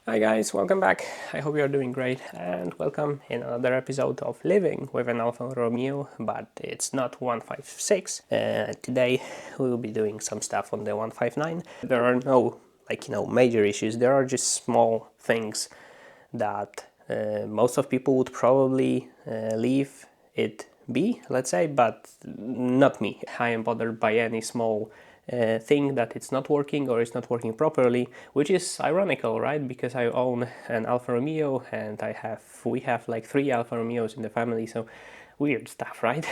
Hi guys, welcome back. I hope you are doing great and welcome in another episode of Living with an Alfa Romeo, but it's not 156. Today we will be doing some stuff on the 159. There are no major issues. There are just small things that most of people would probably leave it be, let's say, but not me. I am bothered by any small thing that it's not working or it's not working properly, which is ironical, right? Because I own an Alfa Romeo and we have like 3 Alfa Romeos in the family, so weird stuff, right?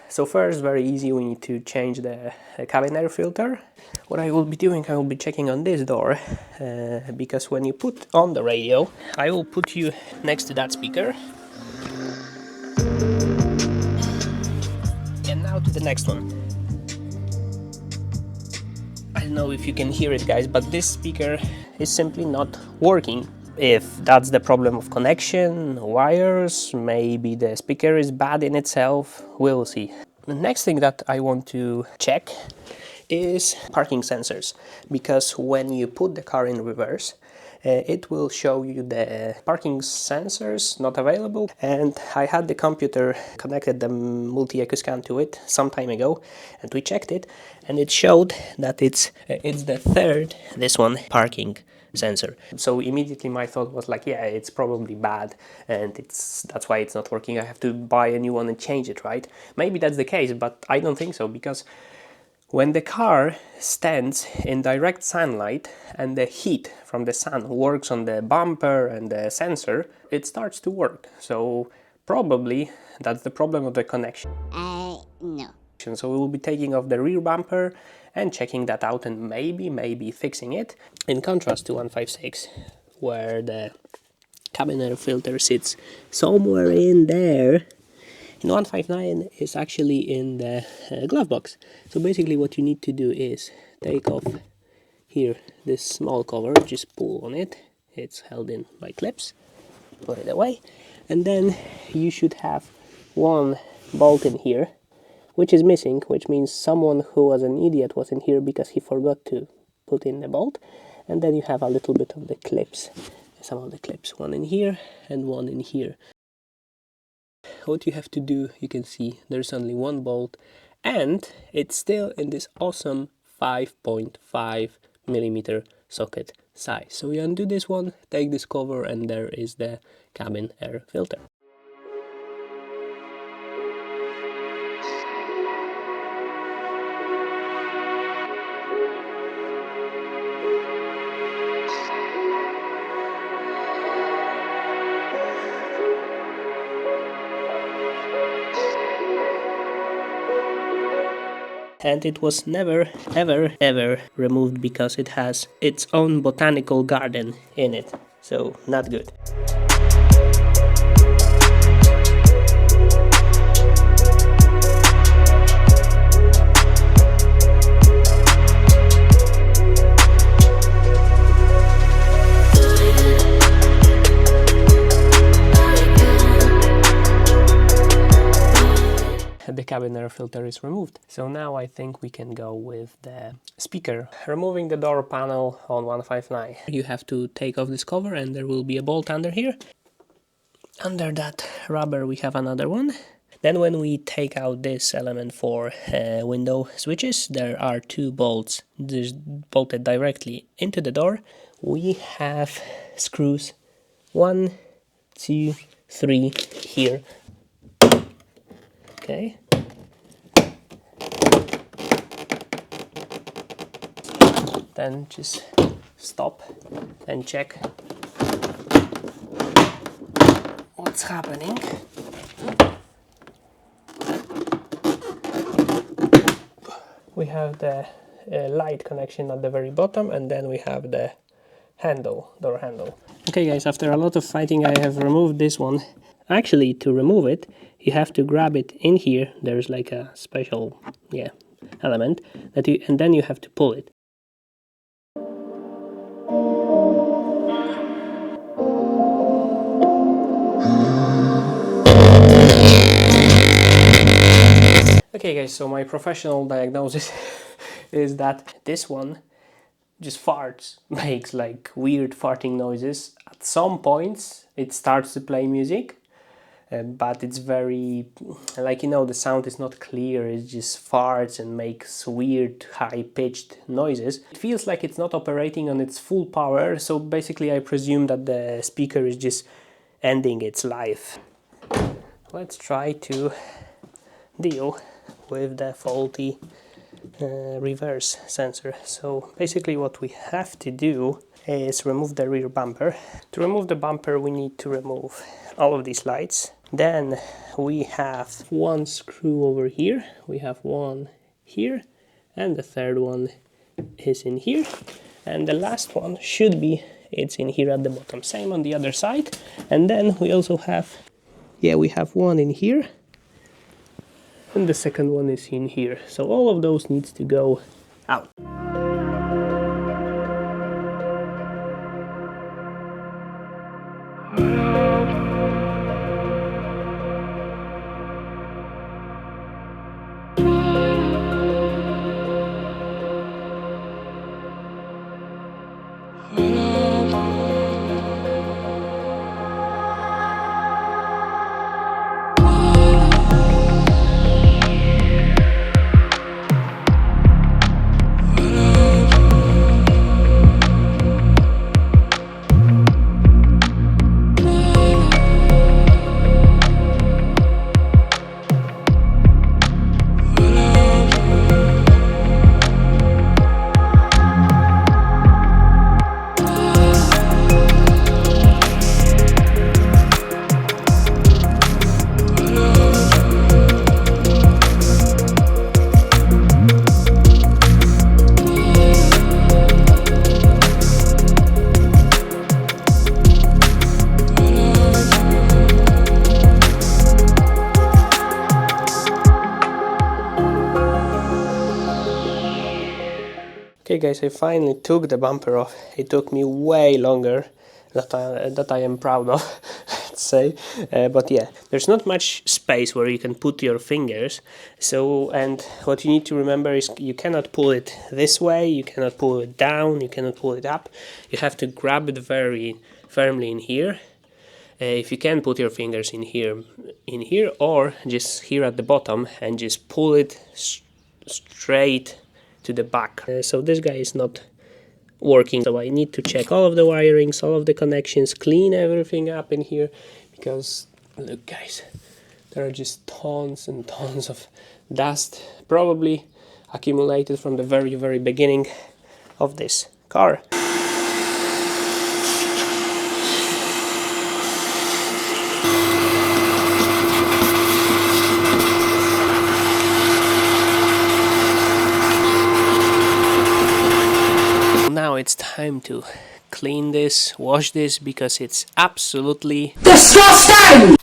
So first, very easy, we need to change the cabin air filter. What I will be doing, I will be checking on this door, because when you put on the radio, I will put you next to that speaker. And now to the next one. I don't know if you can hear it, guys, but this speaker is simply not working. If that's the problem of connection, wires, maybe the speaker is bad in itself, we'll see. The next thing that I want to check is parking sensors, because when you put the car in reverse, it will show you the parking sensors not available, and I had the computer connected the multi-echo scan to it some time ago, and we checked it, and it showed that it's the third, this one, parking sensor. So immediately my thought was like, yeah, it's probably bad and that's why it's not working. I have to buy a new one and change it, right? Maybe that's the case, but I don't think so, because when the car stands in direct sunlight and the heat from the sun works on the bumper and the sensor, it starts to work. So probably that's the problem of the connection. No. So we will be taking off the rear bumper and checking that out and maybe fixing it. In contrast to 156, where the cabin air filter sits somewhere in there, in 159 is actually in the glove box. So basically what you need to do is take off here this small cover, just pull on it, it's held in by clips, put it away, and then you should have one bolt in here, which is missing, which means someone who was an idiot was in here because he forgot to put in the bolt. And then you have a little bit of the clips, some of the clips, one in here and one in here. What you have to do, you can see there's only one bolt and it's still in this awesome 5.5 millimeter socket size. So we undo this one, take this cover, and there is the cabin air filter. And it was never, ever removed because it has its own botanical garden in it. So, not good. The cabin air filter is removed. So now I think we can go with the speaker. Removing the door panel on 159. You have to take off this cover and there will be a bolt under here. Under that rubber we have another one. Then when we take out this element for window switches, there are 2 bolts bolted directly into the door. We have screws 1, 2, 3 here. Okay. Then just stop and check what's happening. We have the light connection at the very bottom, and then we have the door handle. Okay guys, after a lot of fighting I have removed this one. Actually, to remove it, you have to grab it in here. There's like a special element that and then you have to pull it. Okay guys, so my professional diagnosis is that this one just farts, makes like weird farting noises. At some points it starts to play music, but it's very, like, you know, the sound is not clear, it just farts and makes weird high-pitched noises. It feels like it's not operating on its full power, so basically I presume that the speaker is just ending its life. Let's try to deal with the faulty reverse sensor. So basically what we have to do is remove the rear bumper. To remove the bumper we need to remove all of these lights. Then we have one screw over here, we have one here, and the third one is in here, and the last one should be, it's in here at the bottom. Same on the other side. And then we also have, we have one in here, and the second one is in here. So all of those needs to go out. Okay guys, I finally took the bumper off. It took me way longer that I am proud of, let's say. But yeah, there's not much space where you can put your fingers. So, and what you need to remember is you cannot pull it this way, you cannot pull it down, you cannot pull it up. You have to grab it very firmly in here. If you can, put your fingers in here, or just here at the bottom and just pull it straight to the back. So this guy is not working, so I need to check all of the wirings, all of the connections, clean everything up in here, because look guys, there are just tons and tons of dust, probably accumulated from the very beginning of this car. Now it's time to clean this, wash this, because it's absolutely disgusting!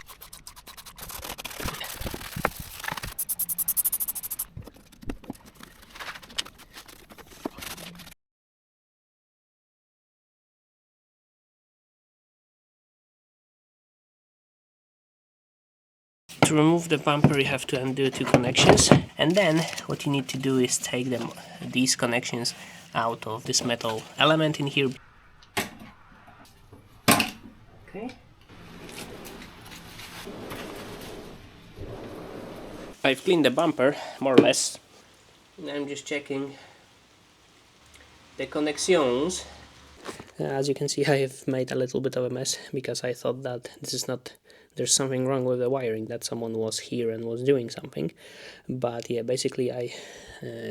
To remove the bumper you have to undo two connections, and then what you need to do is take these connections out of this metal element in here. Okay. I've cleaned the bumper more or less. I'm just checking the connections. As you can see, I have made a little bit of a mess because I thought that this is not, there's something wrong with the wiring, that someone was here and was doing something. But yeah, basically I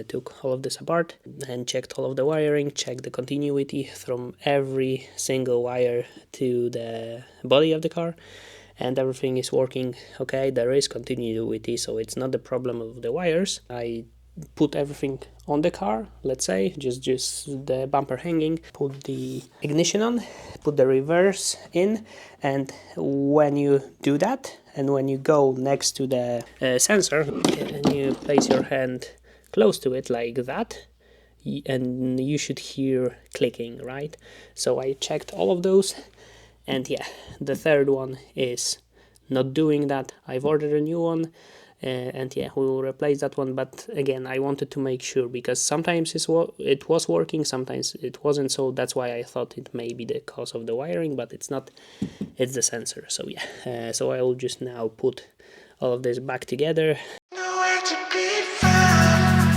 took all of this apart and checked all of the wiring, checked the continuity from every single wire to the body of the car, and everything is working okay. There is continuity, so it's not the problem of the wires. I put everything on the car, let's say, just the bumper hanging, put the ignition on, put the reverse in, and when you do that, and when you go next to the sensor, and you place your hand close to it like that, and you should hear clicking, right? So I checked all of those, and yeah, the third one is not doing that. I've ordered a new one. and yeah, we will replace that one. But again, I wanted to make sure, because sometimes it was working, sometimes it wasn't, so that's why I thought it may be the cause of the wiring, but it's not, it's the sensor. So yeah, so I will just now put all of this back together. Nowhere to be found,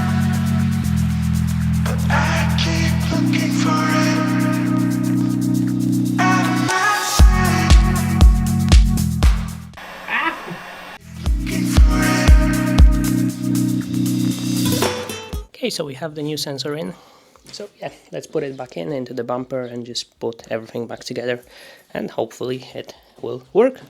but I keep looking for it. Out of my sight, looking for it. Okay, so we have the new sensor in. So yeah, let's put it back into the bumper and just put everything back together, and hopefully it will work.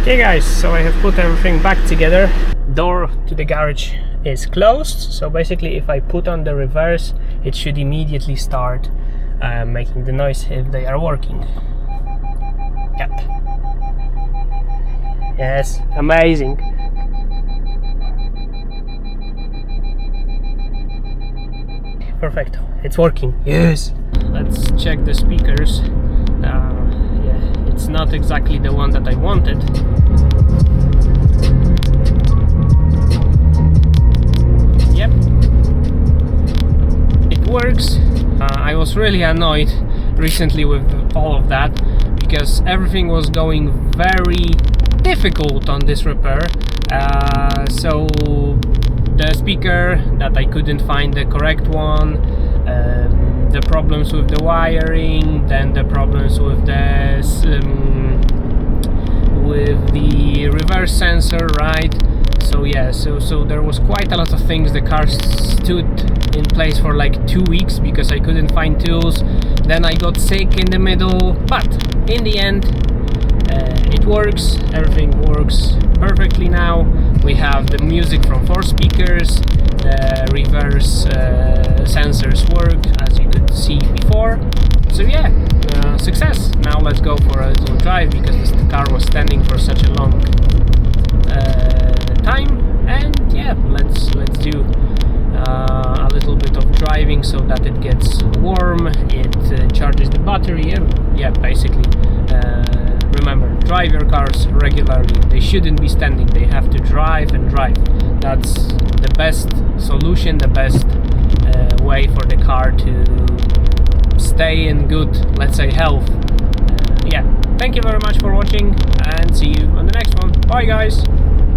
Okay guys, so I have put everything back together. Door to the garage is closed, so basically if I put on the reverse, it should immediately start making the noise if they are working. Yep. Yes, amazing. Perfect, it's working. Yes. Let's check the speakers. Yeah, it's not exactly the one that I wanted. Yep, it works. I was really annoyed recently with all of that, because everything was going very difficult on this repair. So the speaker that I couldn't find the correct one, the problems with the wiring, then the problems with the reverse sensor, right? So yeah, so there was quite a lot of things. The car stood in place for like 2 weeks because I couldn't find tools. Then I got sick in the middle, but in the end it works. Everything works perfectly now. We have the music from 4 speakers. The reverse sensors work, as you could see before. So yeah, success. Now let's go for a little drive, because the car was standing for such a long time. And yeah, let's do a little bit of driving so that it gets warm, it charges the battery, and yeah, basically remember, drive your cars regularly. They shouldn't be standing, they have to drive and drive. That's the best solution, the best way for the car to stay in good, let's say, health. Yeah, thank you very much for watching, and see you on the next one. Bye guys.